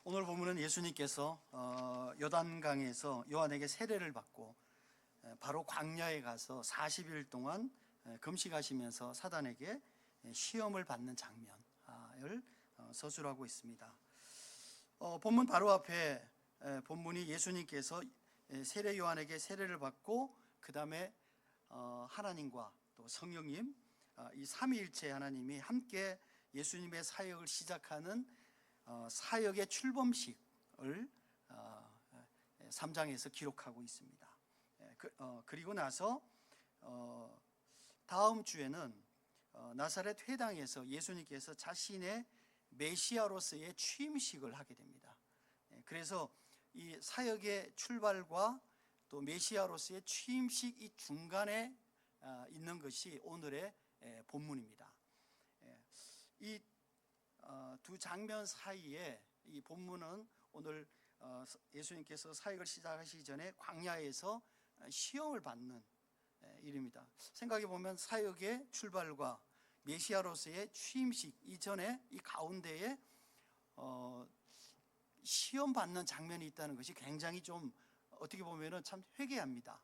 오늘 보면은 예수님께서 요단강에서 요한에게 세례를 받고 바로 광야에 가서 40일 동안 금식하시면서 사단에게 시험을 받는 장면을 서술하고 있습니다. 본문 바로 앞에 본문이 예수님께서 세례 요한에게 세례를 받고 그 다음에 하나님과 또 성령님 이 삼위일체 하나님이 함께 예수님의 사역을 시작하는 사역의 출범식을 3장에서 기록하고 있습니다. 그리고 나서 다음 주에는 나사렛 회당에서 예수님께서 자신의 메시아로서의 취임식을 하게 됩니다. 그래서 이 사역의 출발과 또 메시아로서의 취임식 이 중간에 있는 것이 오늘의 본문입니다. 이 두 장면 사이에 이 본문은 오늘 예수님께서 사역을 시작하시기 전에 광야에서 시험을 받는 일입니다. 생각해 보면 사역의 출발과 메시아로서의 취임식 이전에 이 가운데에 시험 받는 장면이 있다는 것이 굉장히 좀 어떻게 보면은 참 회개합니다.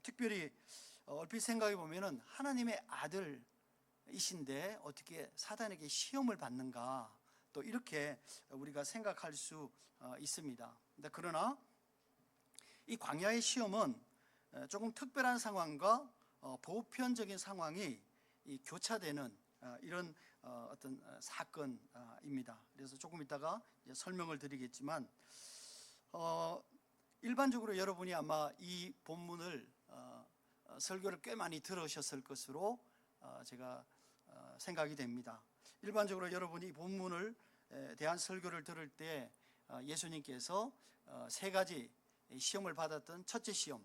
특별히 얼핏 생각해 보면은 하나님의 아들이신데 어떻게 사단에게 시험을 받는가, 또 이렇게 우리가 생각할 수 있습니다. 그러나 이 광야의 시험은 조금 특별한 상황과 보편적인 상황이 교차되는 이런 어떤 사건입니다. 그래서 조금 이따가 설명을 드리겠지만 일반적으로 여러분이 아마 이 본문을 설교를 꽤 많이 들으셨을 것으로 제가 생각이 됩니다. 일반적으로 여러분이 본문을 대한 설교를 들을 때 예수님께서 세 가지 시험을 받았던 첫째 시험,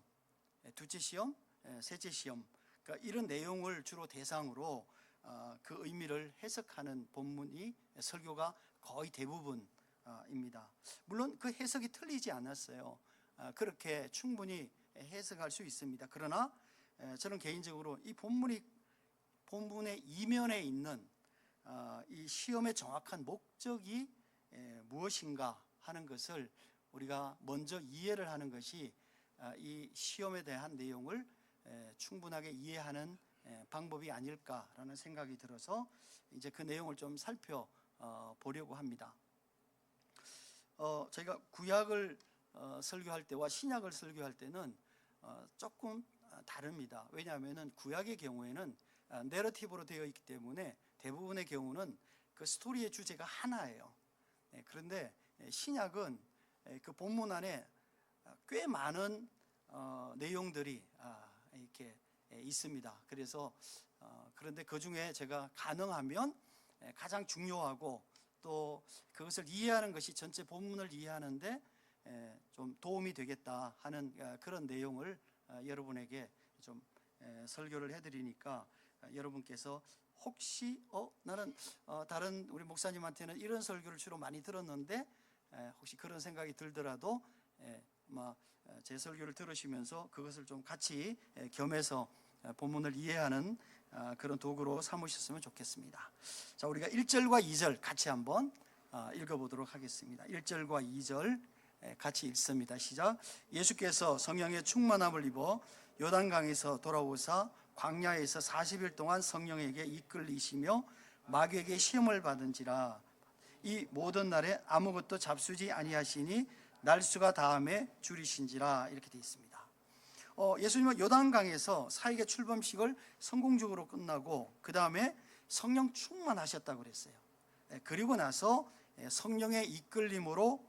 둘째 시험, 셋째 시험, 그러니까 이런 내용을 주로 대상으로 그 의미를 해석하는 본문이 설교가 거의 대부분입니다. 물론 그 해석이 틀리지 않았어요. 그렇게 충분히 해석할 수 있습니다. 그러나 저는 개인적으로 이 본문의 이면에 있는 이 시험의 정확한 목적이 무엇인가 하는 것을 우리가 먼저 이해를 하는 것이 이 시험에 대한 내용을 충분하게 이해하는 방법이 아닐까라는 생각이 들어서 이제 그 내용을 좀 살펴보려고 합니다. 저희가 구약을 설교할 때와 신약을 설교할 때는 조금 다릅니다. 왜냐하면 구약의 경우에는 내러티브로 되어 있기 때문에 대부분의 경우는 그 스토리의 주제가 하나예요. 그런데 신약은 그 본문 안에 꽤 많은 내용들이 이렇게 있습니다. 그래서 그런데 그 중에 제가 가능하면 가장 중요하고 또 그것을 이해하는 것이 전체 본문을 이해하는데 좀 도움이 되겠다 하는 그런 내용을 여러분에게 좀 설교를 해드리니까 여러분께서 혹시 나는 다른 우리 목사님한테는 이런 설교를 주로 많이 들었는데 혹시 그런 생각이 들더라도 제 설교를 들으시면서 그것을 좀 같이 겸해서 본문을 이해하는 그런 도구로 삼으셨으면 좋겠습니다. 자, 우리가 1절과 2절 같이 한번 읽어보도록 하겠습니다. 1절과 2절 같이 읽습니다. 시작. 예수께서 성령의 충만함을 입어 요단강에서 돌아오사 광야에서 40일 동안 성령에게 이끌리시며 마귀에게 시험을 받은지라. 이 모든 날에 아무것도 잡수지 아니하시니 날수가 다함에 줄이신지라. 이렇게 되어 있습니다. 예수님은 요단강에서 사역의 출범식을 성공적으로 끝나고 그 다음에 성령 충만하셨다고 그랬어요. 그리고 나서 성령의 이끌림으로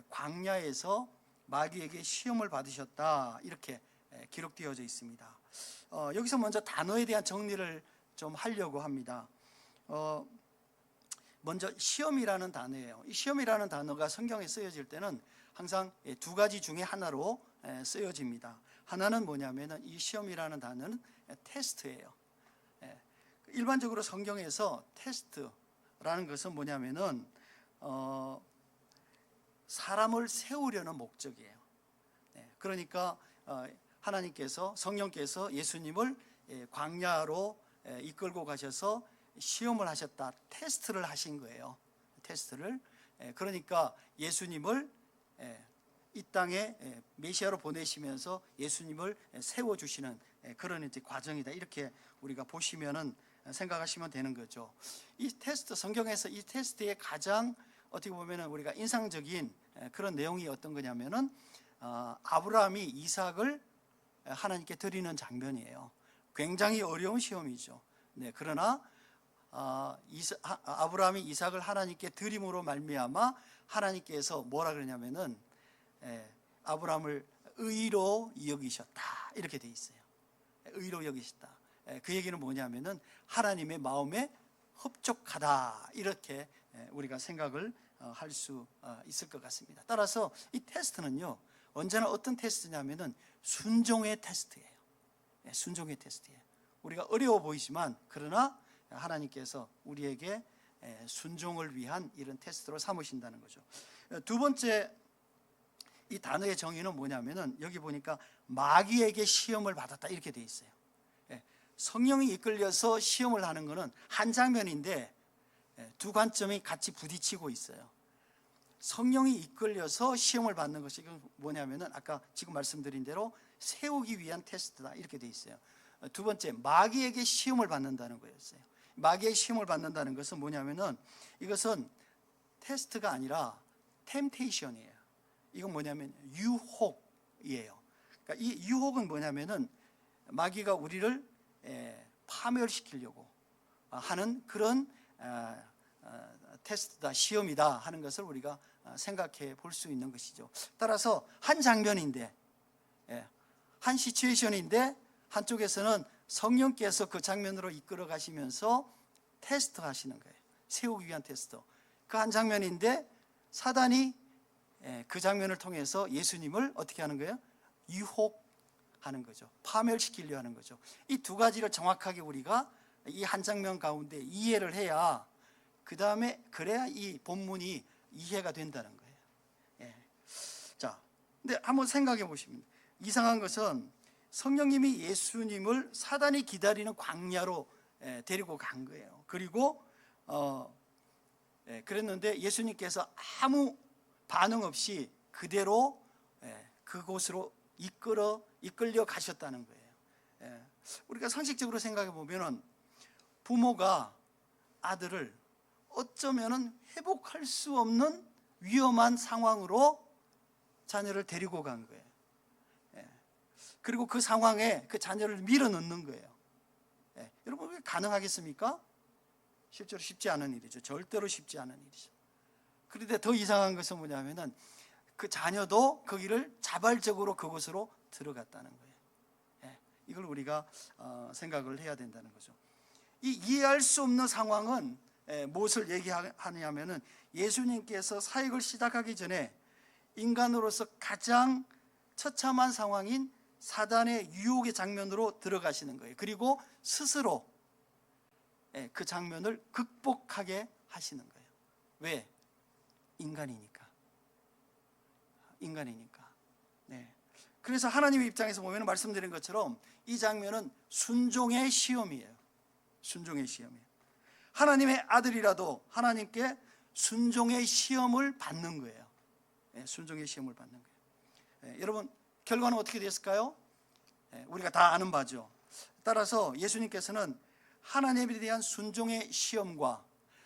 광야에서 마귀에게 시험을 받으셨다, 이렇게 기록되어져 있습니다. 여기서 먼저 단어에 대한 정리를 좀 하려고 합니다. 먼저 시험이라는 단어예요. 이 시험이라는 단어가 성경에 쓰여질 때는 항상 두 가지 중에 하나로 쓰여집니다. 하나는 뭐냐면은 이 시험이라는 단어는 테스트예요. 일반적으로 성경에서 테스트라는 것은 뭐냐면은 사람을 세우려는 목적이에요. 그러니까 하나님께서, 성령께서 예수님을 광야로 이끌고 가셔서 시험을 하셨다, 테스트를 하신 거예요. 테스트를. 그러니까 예수님을 이 땅에 메시아로 보내시면서 예수님을 세워주시는 그런 이제 과정이다, 이렇게 우리가 보시면은 생각하시면 되는 거죠. 이 테스트, 성경에서 이 테스트의 가장 어떻게 보면은 우리가 인상적인 그런 내용이 어떤 거냐면은 아브라함이 이삭을 하나님께 드리는 장면이에요. 굉장히 어려운 시험이죠. 그러나 아브라함이 이삭을 하나님께 드림으로 말미암아 하나님께서 뭐라 그러냐면은 아브라함을 의로 여기셨다, 이렇게 돼 있어요. 의로 여기셨다. 그 얘기는 뭐냐면은 하나님의 마음에 흡족하다, 이렇게 우리가 생각을 할 수 있을 것 같습니다. 따라서 이 테스트는요, 언제나 어떤 테스트냐면은 순종의 테스트예요. 순종의 테스트예요. 우리가 어려워 보이지만 그러나 하나님께서 우리에게 순종을 위한 이런 테스트로 삼으신다는 거죠. 두 번째, 이 단어의 정의는 뭐냐면은 여기 보니까 마귀에게 시험을 받았다, 이렇게 돼 있어요. 성령이 이끌려서 시험을 하는 것은 한 장면인데 두 관점이 같이 부딪히고 있어요. 성령이 이끌려서 시험을 받는 것이 뭐냐면은 아까 지금 말씀드린 대로 세우기 위한 테스트다, 이렇게 돼 있어요. 두 번째, 마귀에게 시험을 받는다는 거였어요. 마귀의 시험을 받는다는 것은 뭐냐면은 이것은 테스트가 아니라 템테이션이에요. 이건 뭐냐면 유혹이에요. 그러니까 이 유혹은 뭐냐면은 마귀가 우리를 파멸시키려고 하는 그런 테스트다, 시험이다 하는 것을 우리가 생각해 볼 수 있는 것이죠. 따라서 한 장면인데, 한 시츄에이션인데 한쪽에서는 성령께서 그 장면으로 이끌어 가시면서 테스트 하시는 거예요. 세우기 위한 테스트. 그 한 장면인데 사단이 그 장면을 통해서 예수님을 어떻게 하는 거예요? 유혹하는 거죠. 파멸시키려 하는 거죠. 이 두 가지를 정확하게 우리가 이 한 장면 가운데 이해를 해야 그 다음에 그래야 이 본문이 이해가 된다는 거예요. 자, 근데 한번 생각해 보시면 이상한 것은 성령님이 예수님을 사단이 기다리는 광야로 데리고 간 거예요. 그리고 그랬는데 예수님께서 아무 반응 없이 그대로 그곳으로 이끌려 가셨다는 거예요. 우리가 상식적으로 생각해 보면은 부모가 아들을 어쩌면은 회복할 수 없는 위험한 상황으로 자녀를 데리고 간 거예요. 그리고 그 상황에 그 자녀를 밀어넣는 거예요. 여러분, 그게 가능하겠습니까? 실제로 쉽지 않은 일이죠. 절대로 쉽지 않은 일이죠. 그런데 더 이상한 것은 뭐냐면은 그 자녀도 거기를 자발적으로 그곳으로 들어갔다는 거예요. 이걸 우리가 생각을 해야 된다는 거죠. 이 이해할 수 없는 상황은 무엇을 얘기하냐면은 예수님께서 사역을 시작하기 전에 인간으로서 가장 처참한 상황인 사단의 유혹의 장면으로 들어가시는 거예요. 그리고 스스로 그 장면을 극복하게 하시는 거예요. 왜? 인간이니까. 그래서 하나님의 입장에서 보면 말씀드린 것처럼 이 장면은 순종의 시험이에요. 순종의 시험이에요. 하나님의 아들이라도 하나님께 순종의 시험을 받는 거예요. 순종의 시험을 받는 거예요. 여러분, 결과는 어떻게 됐을까요? 우리가 다 아는 바죠. 따라서 예수님께서는 하나님에 대한 순종의 시험과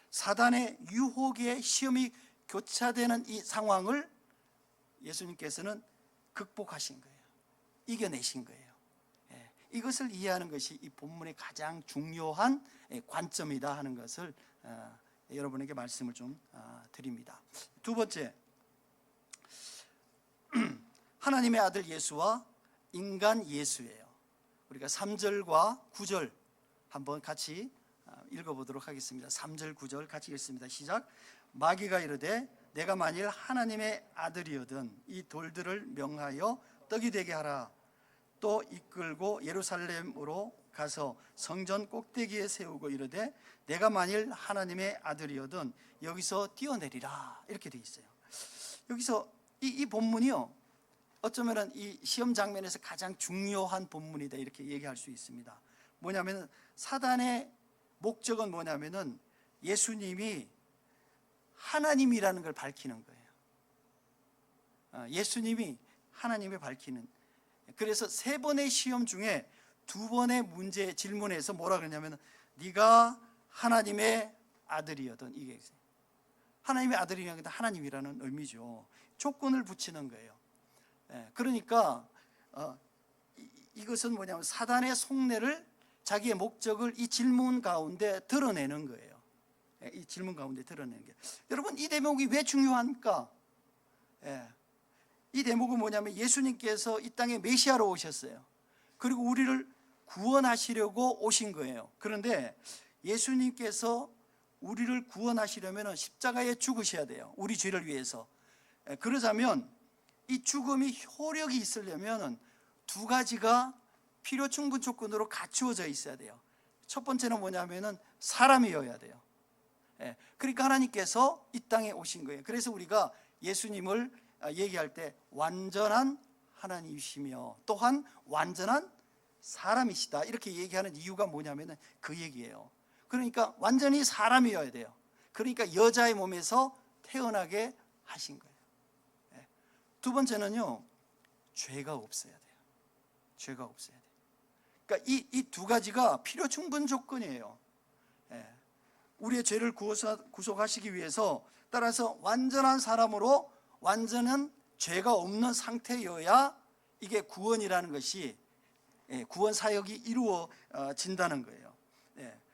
사단의 유혹의 시험이 교차되는 이 상황을 예수님께서는 극복하신 거예요. 이겨내신 거예요. 이것을 이해하는 것이 이 본문의 가장 중요한 관점이다 하는 것을 여러분에게 말씀을 좀 드립니다. 두 번째, 하나님의 아들 예수와 인간 예수예요. 우리가 3절과 9절 한번 같이 읽어보도록 하겠습니다. 3절 9절 같이 읽습니다. 시작. 마귀가 이르되 내가 만일 하나님의 아들이거든 이 돌들을 명하여 떡이 되게 하라. 또 이끌고 예루살렘으로 가서 성전 꼭대기에 세우고 이르되 내가 만일 하나님의 아들이거든 여기서 뛰어내리라. 이렇게 돼 있어요. 여기서 이 본문이요, 어쩌면 이 시험 장면에서 가장 중요한 본문이다, 이렇게 얘기할 수 있습니다. 뭐냐면 사단의 목적은 뭐냐면은 예수님이 하나님이라는 걸 밝히는 거예요. 예수님이 하나님을 밝히는. 그래서 3번의 시험 중에 2번의 문제 질문에서 뭐라 그러냐면 네가 하나님의 아들이거든. 이게 있어요. 하나님의 아들이라는 게 하나님이라는 의미죠. 조건을 붙이는 거예요. 그러니까 이것은 뭐냐면 사단의 속내를, 자기의 목적을 이 질문 가운데 드러내는 거예요. 이 질문 가운데 드러내는 게. 여러분, 이 대목이 왜 중요한가? 이 대목은 뭐냐면 예수님께서 이 땅에 메시아로 오셨어요. 그리고 우리를 구원하시려고 오신 거예요. 그런데 예수님께서 우리를 구원하시려면 십자가에 죽으셔야 돼요. 우리 죄를 위해서. 그러자면 이 죽음이 효력이 있으려면 2가지가 필요 충분 조건으로 갖추어져 있어야 돼요. 첫 번째는 뭐냐면은 사람이어야 돼요. 그러니까 하나님께서 이 땅에 오신 거예요. 그래서 우리가 예수님을 얘기할 때 완전한 하나님이시며 또한 완전한 사람이시다 이렇게 얘기하는 이유가 뭐냐면은 그 얘기예요. 그러니까 완전히 사람이어야 돼요. 그러니까 여자의 몸에서 태어나게 하신 거예요. 2번째는요, 죄가 없어야 돼요. 죄가 없어야 돼요. 그러니까 이 2가지가 필요 충분 조건이에요. 우리의 죄를 구속하시기 위해서, 따라서 완전한 사람으로 완전한 죄가 없는 상태여야 이게 구원이라는 것이, 구원 사역이 이루어진다는 거예요.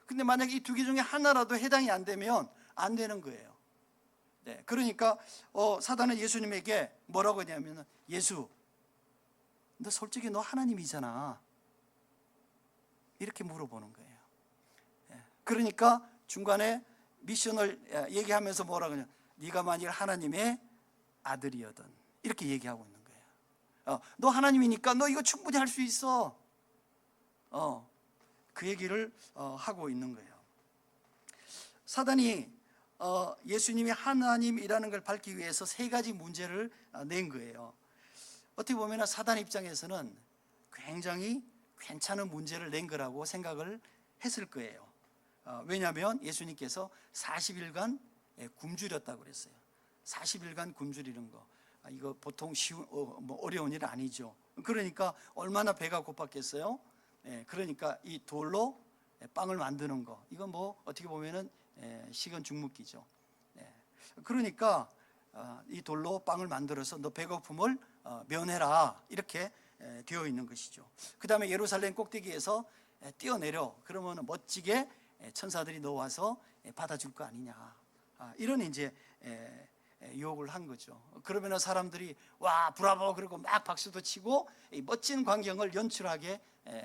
근데 만약에 이 2개 중에 하나라도 해당이 안 되면 안 되는 거예요. 그러니까 사단은 예수님에게 뭐라고 했냐면, 예수, 너 솔직히 너 하나님이잖아, 이렇게 물어보는 거예요. 그러니까 중간에 미션을 얘기하면서 뭐라고 하냐, 네가 만일 하나님의 아들이거든, 이렇게 얘기하고 있는 거예요. 너 하나님이니까 너 이거 충분히 할 수 있어. 그 얘기를 하고 있는 거예요. 사단이 예수님이 하나님이라는 걸 밝히기 위해서 3가지 문제를 낸 거예요. 어떻게 보면 사단 입장에서는 굉장히 괜찮은 문제를 낸 거라고 생각을 했을 거예요. 왜냐하면 예수님께서 40일간 굶주렸다고 그랬어요. 40일간 굶주리는 거, 이거 보통 어려운 일 아니죠. 그러니까 얼마나 배가 고팠겠어요. 그러니까 이 돌로 빵을 만드는 거, 이건 뭐 어떻게 보면은 식은 죽먹기죠. 그러니까 이 돌로 빵을 만들어서 너 배고픔을 면해라, 이렇게 되어 있는 것이죠. 그 다음에 예루살렘 꼭대기에서 뛰어내려, 그러면 멋지게 천사들이 너와서 받아줄 거 아니냐, 이런 이제 유혹을 한 거죠. 그러면 사람들이 와 브라보 그러고 막 박수도 치고 이 멋진 광경을 연출하게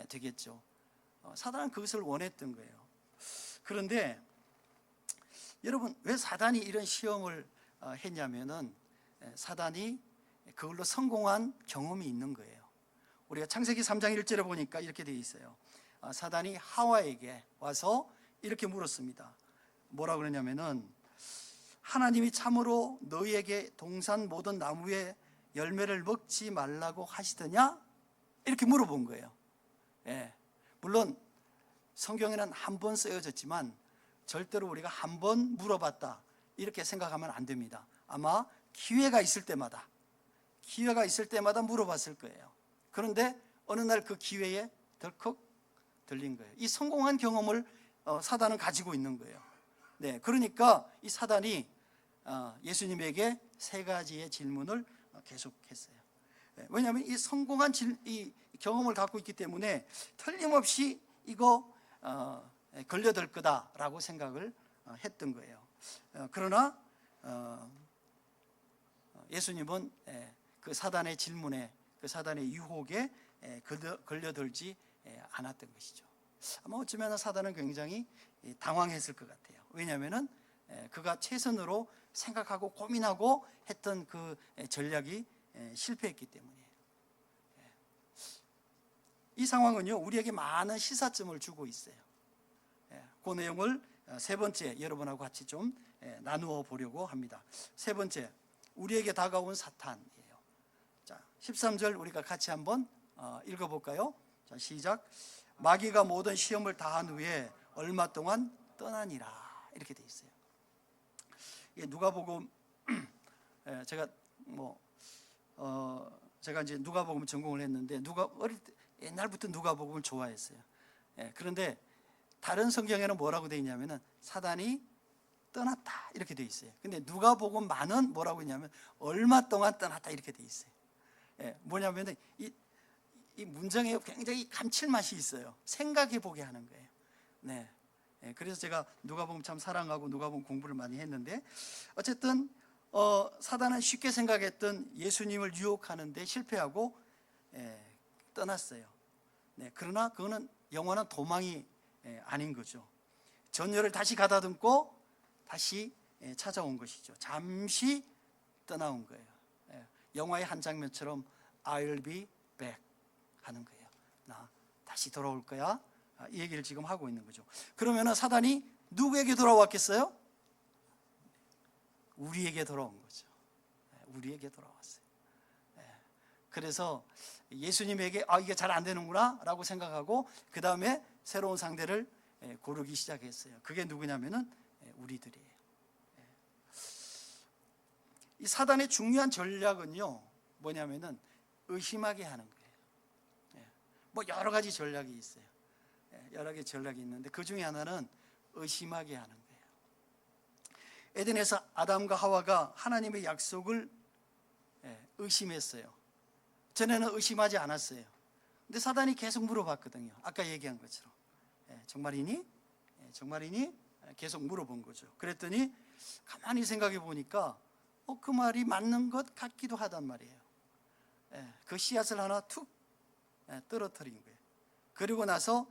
되겠죠. 사단은 그것을 원했던 거예요. 그런데 여러분, 왜 사단이 이런 시험을 했냐면은 사단이 그걸로 성공한 경험이 있는 거예요. 우리가 창세기 3장 1절에 보니까 이렇게 되어 있어요. 사단이 하와에게 와서 이렇게 물었습니다. 뭐라 그러냐면은, 하나님이 참으로 너희에게 동산 모든 나무의 열매를 먹지 말라고 하시더냐? 이렇게 물어본 거예요. 물론 성경에는 한 번 쓰여졌지만 절대로 우리가 한 번 물어봤다 이렇게 생각하면 안 됩니다. 아마 기회가 있을 때마다 물어봤을 거예요. 그런데 어느 날 그 기회에 덜컥 들린 거예요. 이 성공한 경험을 사단은 가지고 있는 거예요. 그러니까 이 사단이 예수님에게 3가지의 질문을 계속했어요. 왜냐하면 이 성공한 이 경험을 갖고 있기 때문에 틀림없이 이거 걸려들 거다라고 생각을 했던 거예요. 그러나 예수님은 그 사단의 질문에, 그 사단의 유혹에 걸려들지 않았던 것이죠. 아마 어쩌면 사단은 굉장히 당황했을 것 같아요. 왜냐하면 그가 최선으로 생각하고 고민하고 했던 그 전략이 실패했기 때문이에요. 이 상황은요, 우리에게 많은 시사점을 주고 있어요. 그 내용을 3번째 여러분하고 같이 좀 나누어 보려고 합니다. 3번째, 우리에게 다가온 사탄이에요. 자, 13절 우리가 같이 한번 읽어볼까요? 자, 시작. 마귀가 모든 시험을 다한 후에 얼마 동안 떠나니라, 이렇게 돼 있어요. 누가복음 제가 제가 이제 누가복음 전공을 했는데 어릴 때 옛날부터 누가복음을 좋아했어요. 그런데 다른 성경에는 뭐라고 되어 있냐면은 사단이 떠났다 이렇게 되어 있어요. 근데 누가복음만은 뭐라고 있냐면 얼마 동안 떠났다 이렇게 되어 있어요. 뭐냐면은 이 문장에 굉장히 감칠맛이 있어요. 생각해 보게 하는 거예요. 네. 그래서 제가 누가복음 참 사랑하고 누가복음 공부를 많이 했는데, 어쨌든 사단은 쉽게 생각했던 예수님을 유혹하는데 실패하고 떠났어요. 네. 그러나 그거는 영원한 도망이 아닌 거죠. 전열을 다시 가다듬고 다시 찾아온 것이죠. 잠시 떠나온 거예요. 영화의 한 장면처럼 I'll be back 하는 거예요. 나 다시 돌아올 거야. 이 얘기를 지금 하고 있는 거죠. 그러면 사단이 누구에게 돌아왔겠어요? 우리에게 돌아온 거죠. 우리에게 돌아왔어요. 그래서 예수님에게 이게 잘 안 되는구나 라고 생각하고 그 다음에 새로운 상대를 고르기 시작했어요. 그게 누구냐면은 우리들이에요. 이 사단의 중요한 전략은요 뭐냐면은 의심하게 하는 거예요. 뭐 여러 가지 전략이 있어요. 여러 가지 전략이 있는데 그 중에 하나는 의심하게 하는 거예요. 에덴에서 아담과 하와가 하나님의 약속을 의심했어요. 전에는 의심하지 않았어요. 근데 사단이 계속 물어봤거든요. 아까 얘기한 것처럼 정말이니? 정말이니? 계속 물어본 거죠. 그랬더니 가만히 생각해 보니까 그 말이 맞는 것 같기도 하단 말이에요. 그 씨앗을 하나 툭 떨어뜨린 거예요. 그리고 나서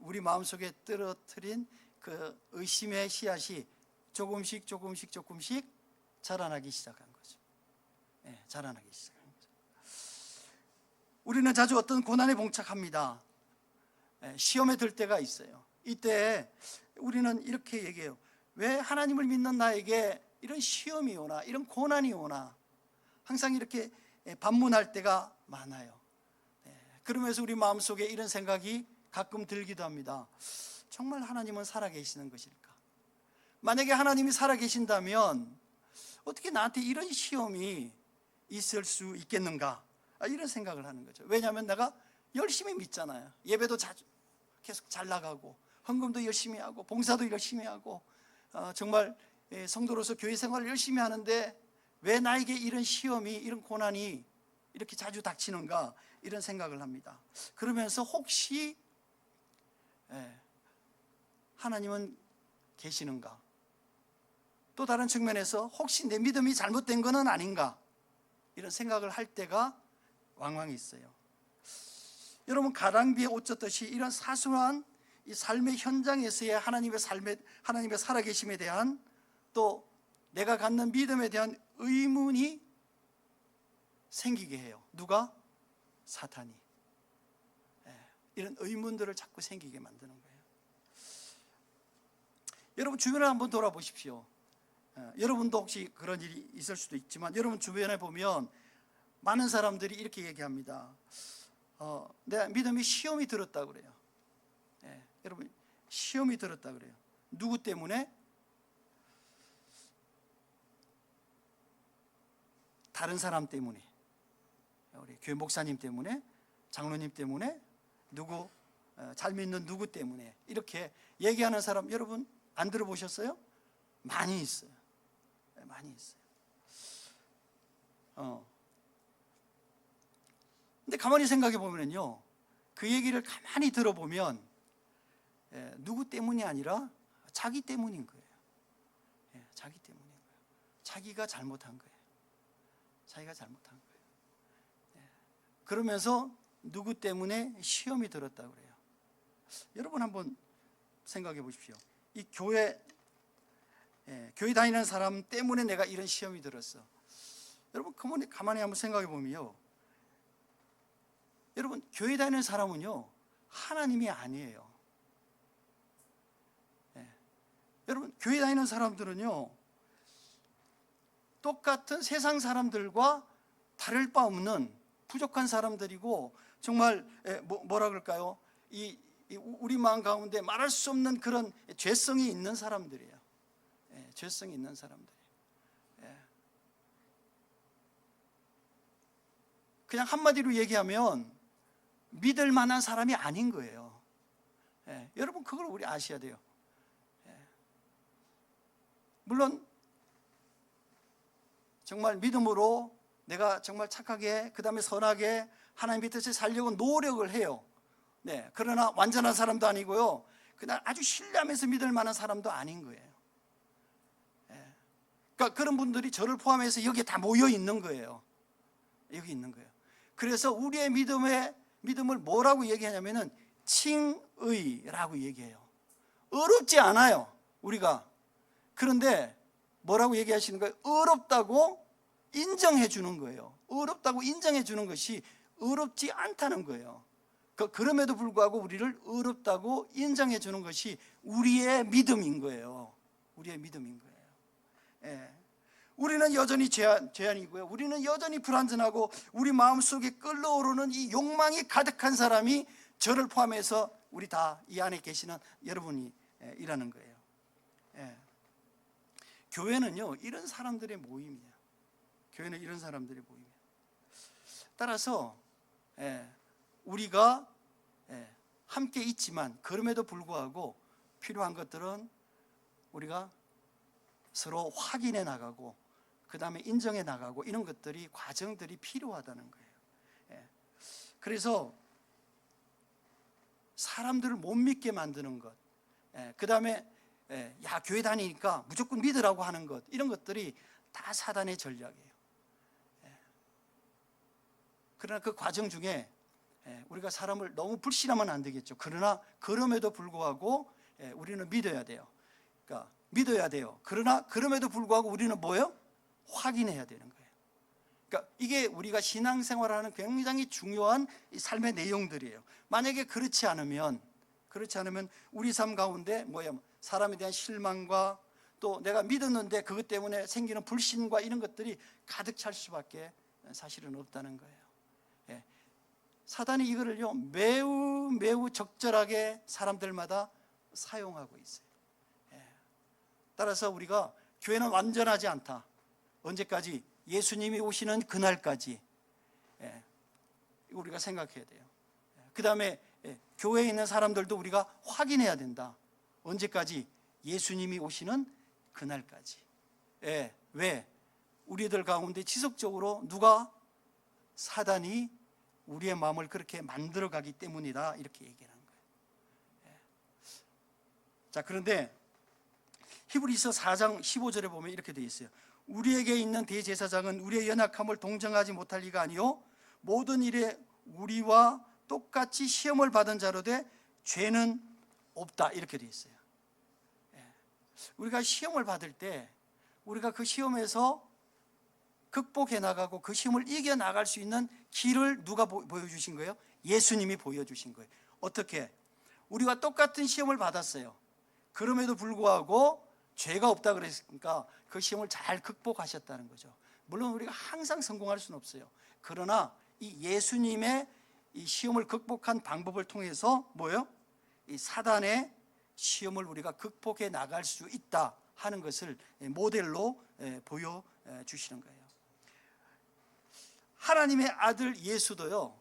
우리 마음속에 떨어뜨린 그 의심의 씨앗이 조금씩 자라나기 시작한 거죠. 자라나기 시작한 거죠. 우리는 자주 어떤 고난에 봉착합니다. 시험에 들 때가 있어요. 이때 우리는 이렇게 얘기해요. 왜 하나님을 믿는 나에게 이런 시험이 오나, 이런 고난이 오나, 항상 이렇게 반문할 때가 많아요. 그러면서 우리 마음속에 이런 생각이 가끔 들기도 합니다. 정말 하나님은 살아계시는 것일까? 만약에 하나님이 살아계신다면 어떻게 나한테 이런 시험이 있을 수 있겠는가? 이런 생각을 하는 거죠. 왜냐하면 내가 열심히 믿잖아요. 예배도 자주 계속 잘 나가고 헌금도 열심히 하고 봉사도 열심히 하고 정말 성도로서 교회 생활을 열심히 하는데 왜 나에게 이런 시험이, 이런 고난이 이렇게 자주 닥치는가? 이런 생각을 합니다. 그러면서 혹시 하나님은 계시는가? 또 다른 측면에서 혹시 내 믿음이 잘못된 것은 아닌가? 이런 생각을 할 때가 왕왕 있어요. 여러분, 가랑비에 옷 젖듯이 이런 사소한 이 삶의 현장에서의 하나님의 살아계심에 대한, 또 내가 갖는 믿음에 대한 의문이 생기게 해요. 누가? 사탄이. 이런 의문들을 자꾸 생기게 만드는 거예요. 여러분 주변을 한번 돌아보십시오. 여러분도 혹시 그런 일이 있을 수도 있지만 여러분 주변에 보면 많은 사람들이 이렇게 얘기합니다. 내 믿음이 시험이 들었다 그래요. 여러분, 시험이 들었다 그래요. 누구 때문에? 다른 사람 때문에, 우리 교회 목사님 때문에, 장로님 때문에, 누구 잘 믿는 누구 때문에, 이렇게 얘기하는 사람 여러분 안 들어보셨어요? 많이 있어요. 많이 있어요. 근데 가만히 생각해 보면요, 그 얘기를 가만히 들어보면 누구 때문이 아니라 자기 때문인 거예요. 자기 때문인 거예요. 자기가 잘못한 거예요. 자기가 잘못한 거예요. 그러면서 누구 때문에 시험이 들었다고 그래요. 여러분 한번 생각해 보십시오. 이 교회 다니는 사람 때문에 내가 이런 시험이 들었어. 여러분 가만히 한번 생각해 보면요, 여러분 교회 다니는 사람은요 하나님이 아니에요. 여러분 교회 다니는 사람들은요 똑같은 세상 사람들과 다를 바 없는 부족한 사람들이고, 정말 뭐라 그럴까요? 우리 마음 가운데 말할 수 없는 그런 죄성이 있는 사람들이에요. 죄성이 있는 사람들. 그냥 한마디로 얘기하면 믿을 만한 사람이 아닌 거예요. 여러분 그걸 우리 아셔야 돼요. 물론 정말 믿음으로 내가 정말 착하게 그 다음에 선하게 하나님 뜻에 살려고 노력을 해요. 그러나 완전한 사람도 아니고요, 그냥 아주 신뢰하면서 믿을 만한 사람도 아닌 거예요. 그러니까 그런 분들이 저를 포함해서 여기에 다 모여 있는 거예요. 여기 있는 거예요. 그래서 우리의 믿음을 뭐라고 얘기하냐면은 칭의라고 얘기해요. 어렵지 않아요, 우리가. 그런데 뭐라고 얘기하시는 거예요? 어렵다고 인정해 주는 거예요. 어렵다고 인정해 주는 것이 어렵지 않다는 거예요. 그럼에도 불구하고 우리를 어렵다고 인정해 주는 것이 우리의 믿음인 거예요. 우리의 믿음인 거예요. 우리는 여전히 죄인이고요, 우리는 여전히 불완전하고 우리 마음속에 끌어오르는 이 욕망이 가득한 사람이 저를 포함해서 우리 다 이 안에 계시는 여러분이 이라는 거예요. 교회는요, 이런 사람들의 모임이에요. 교회는 이런 사람들의 모임이에요. 따라서 우리가 함께 있지만 그럼에도 불구하고 필요한 것들은 우리가 서로 확인해 나가고 그 다음에 인정해 나가고 이런 것들이, 과정들이 필요하다는 거예요. 그래서 사람들을 못 믿게 만드는 것, 그 다음에 야 교회 다니니까 무조건 믿으라고 하는 것, 이런 것들이 다 사단의 전략이에요. 그러나 그 과정 중에 우리가 사람을 너무 불신하면 안 되겠죠. 그러나 그럼에도 불구하고 우리는 믿어야 돼요. 그러니까 믿어야 돼요. 그러나 그럼에도 불구하고 우리는 뭐예요? 확인해야 되는 거예요. 그러니까 이게 우리가 신앙생활하는 굉장히 중요한 이 삶의 내용들이에요. 만약에 그렇지 않으면 우리 삶 가운데 뭐예요? 사람에 대한 실망과 또 내가 믿었는데 그것 때문에 생기는 불신과 이런 것들이 가득 찰 수밖에 사실은 없다는 거예요. 사단이 이거를요 매우 적절하게 사람들마다 사용하고 있어요. 따라서 우리가 교회는 완전하지 않다. 언제까지? 예수님이 오시는 그날까지 우리가 생각해야 돼요. 그 다음에 교회에 있는 사람들도 우리가 확인해야 된다. 언제까지? 예수님이 오시는 그날까지. 왜? 우리들 가운데 지속적으로 누가? 사단이 우리의 마음을 그렇게 만들어가기 때문이다, 이렇게 얘기하는 거예요. 자, 그런데 히브리서 4장 15절에 보면 이렇게 되어 있어요. 우리에게 있는 대제사장은 우리의 연약함을 동정하지 못할 리가 아니요 모든 일에 우리와 똑같이 시험을 받은 자로 돼 죄는 없다, 이렇게 되어 있어요. 우리가 시험을 받을 때 우리가 그 시험에서 극복해 나가고 그 시험을 이겨 나갈 수 있는 길을 누가 보여주신 거예요? 예수님이 보여주신 거예요. 어떻게? 우리가 똑같은 시험을 받았어요. 그럼에도 불구하고 죄가 없다 그랬으니까 그 시험을 잘 극복하셨다는 거죠. 물론 우리가 항상 성공할 수는 없어요. 그러나 이 예수님의 이 시험을 극복한 방법을 통해서 뭐예요? 이 사단의 시험을 우리가 극복해 나갈 수 있다 하는 것을 모델로 보여주시는 거예요. 하나님의 아들 예수도요,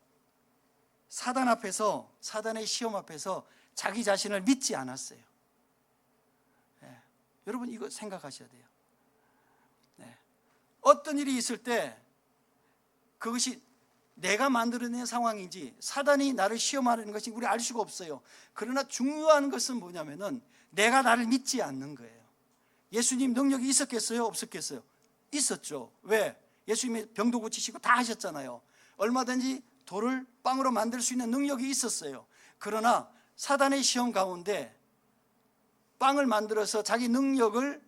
사단 앞에서, 사단의 시험 앞에서 자기 자신을 믿지 않았어요. 여러분 이거 생각하셔야 돼요. 어떤 일이 있을 때 그것이 내가 만들어낸 상황인지 사단이 나를 시험하는 것이 우리 알 수가 없어요. 그러나 중요한 것은 뭐냐면은 내가 나를 믿지 않는 거예요. 예수님 능력이 있었겠어요? 없었겠어요? 있었죠. 왜? 예수님이 병도 고치시고 다 하셨잖아요. 얼마든지 돌을 빵으로 만들 수 있는 능력이 있었어요. 그러나 사단의 시험 가운데 빵을 만들어서 자기 능력을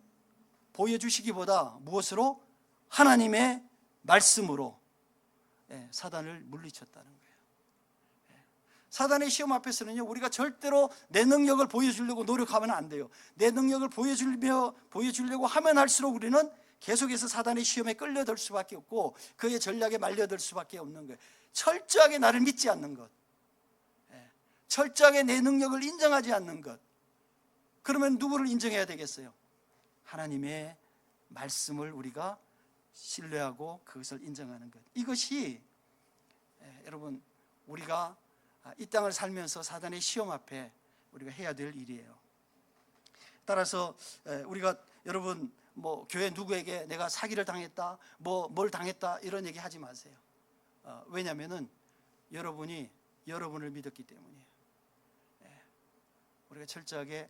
보여주시기보다 무엇으로? 하나님의 말씀으로 사단을 물리쳤다는 거예요. 사단의 시험 앞에서는요, 우리가 절대로 내 능력을 보여주려고 노력하면 안 돼요. 내 능력을 보여주려고 하면 할수록 우리는 계속해서 사단의 시험에 끌려들 수밖에 없고 그의 전략에 말려들 수밖에 없는 거예요. 철저하게 나를 믿지 않는 것, 철저하게 내 능력을 인정하지 않는 것. 그러면 누구를 인정해야 되겠어요? 하나님의 말씀을 우리가 신뢰하고 그것을 인정하는 것. 이것이 여러분, 우리가 이 땅을 살면서 사단의 시험 앞에 우리가 해야 될 일이에요. 따라서 우리가 여러분 교회 누구에게 내가 사기를 당했다, 뭘 당했다 이런 얘기 하지 마세요. 왜냐하면은 여러분이 여러분을 믿었기 때문이에요. 우리가 철저하게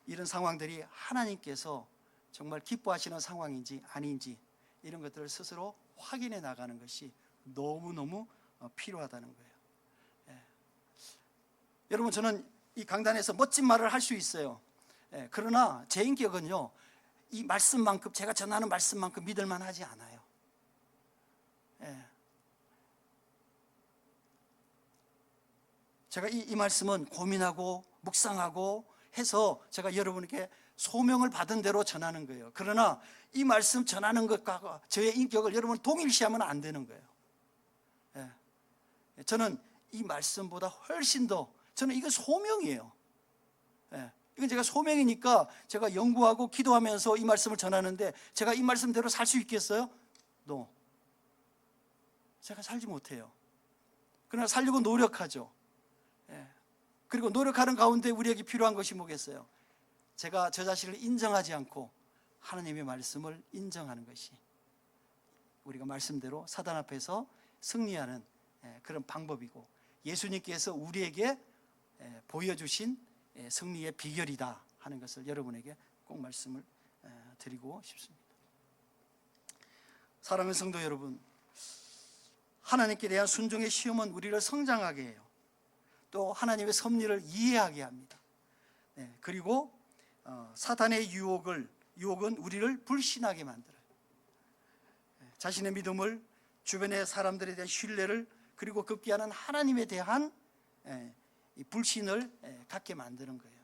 이런 상황들이 하나님께서 정말 기뻐하시는 상황인지 아닌지 이런 것들을 스스로 확인해 나가는 것이 너무너무 필요하다는 거예요. 여러분, 저는 이 강단에서 멋진 말을 할 수 있어요. 그러나 제 인격은요, 이 말씀만큼, 제가 전하는 말씀만큼 믿을만 하지 않아요. 제가 이 말씀은 고민하고 묵상하고 해서 제가 여러분에게 소명을 받은 대로 전하는 거예요. 그러나 이 말씀 전하는 것과 저의 인격을 여러분 동일시하면 안 되는 거예요. 저는 이 말씀보다 훨씬 더, 저는 이거 소명이에요. 이건 제가 소명이니까 제가 연구하고 기도하면서 이 말씀을 전하는데 제가 이 말씀대로 살 수 있겠어요? No. 제가 살지 못해요. 그러나 살려고 노력하죠. 그리고 노력하는 가운데 우리에게 필요한 것이 뭐겠어요? 제가 저 자신을 인정하지 않고 하나님의 말씀을 인정하는 것이 우리가 말씀대로 사단 앞에서 승리하는 그런 방법이고, 예수님께서 우리에게 보여주신 승리의 비결이다 하는 것을 여러분에게 꼭 말씀을 드리고 싶습니다. 사랑하는 성도 여러분, 하나님께 대한 순종의 시험은 우리를 성장하게 해요. 또 하나님의 섭리를 이해하게 합니다. 그리고 사탄의 유혹은 우리를 불신하게 만들어요. 자신의 믿음을, 주변의 사람들에 대한 신뢰를, 그리고 급기야는 하나님에 대한 불신을 갖게 만드는 거예요.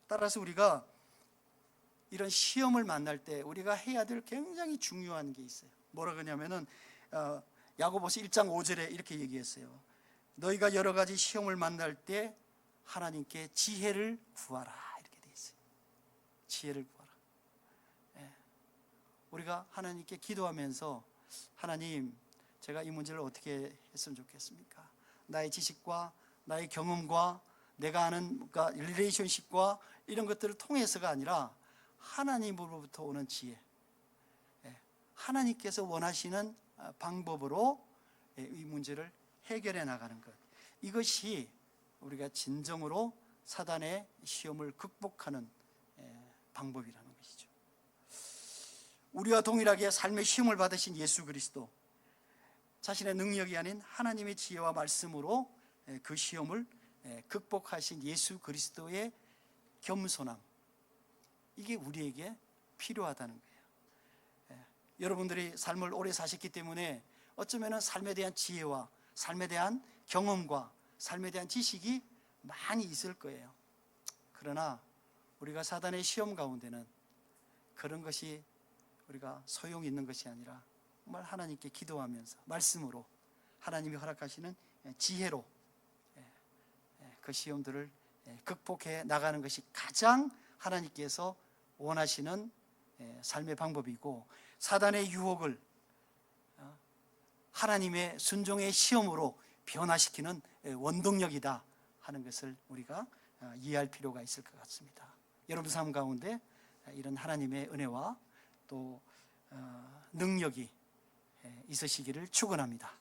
따라서 우리가 이런 시험을 만날 때 우리가 해야 될 굉장히 중요한 게 있어요. 뭐라 그러냐면은 야고보서 1장 5절에 이렇게 얘기했어요. 너희가 여러 가지 시험을 만날 때 하나님께 지혜를 구하라, 이렇게 돼 있어요. 지혜를 구하라. 우리가 하나님께 기도하면서, 하나님, 제가 이 문제를 어떻게 했으면 좋겠습니까? 나의 지식과 나의 경험과 내가 아는 릴레이션십과 이런 것들을 통해서가 아니라 하나님으로부터 오는 지혜, 하나님께서 원하시는 방법으로 이 문제를 해결해 나가는 것, 이것이 우리가 진정으로 사단의 시험을 극복하는 방법이라는 것이죠. 우리와 동일하게 삶의 시험을 받으신 예수 그리스도, 자신의 능력이 아닌 하나님의 지혜와 말씀으로 그 시험을 극복하신 예수 그리스도의 겸손함, 이게 우리에게 필요하다는 거예요. 여러분들이 삶을 오래 사셨기 때문에 어쩌면 삶에 대한 지혜와 삶에 대한 경험과 삶에 대한 지식이 많이 있을 거예요. 그러나 우리가 사단의 시험 가운데는 그런 것이 우리가 소용이 있는 것이 아니라 정말 하나님께 기도하면서 말씀으로 하나님이 허락하시는 지혜로 그 시험들을 극복해 나가는 것이 가장 하나님께서 원하시는 삶의 방법이고, 사단의 유혹을 하나님의 순종의 시험으로 변화시키는 원동력이다 하는 것을 우리가 이해할 필요가 있을 것 같습니다. 여러분 삶 가운데 이런 하나님의 은혜와 또 능력이 있으시기를 축원합니다.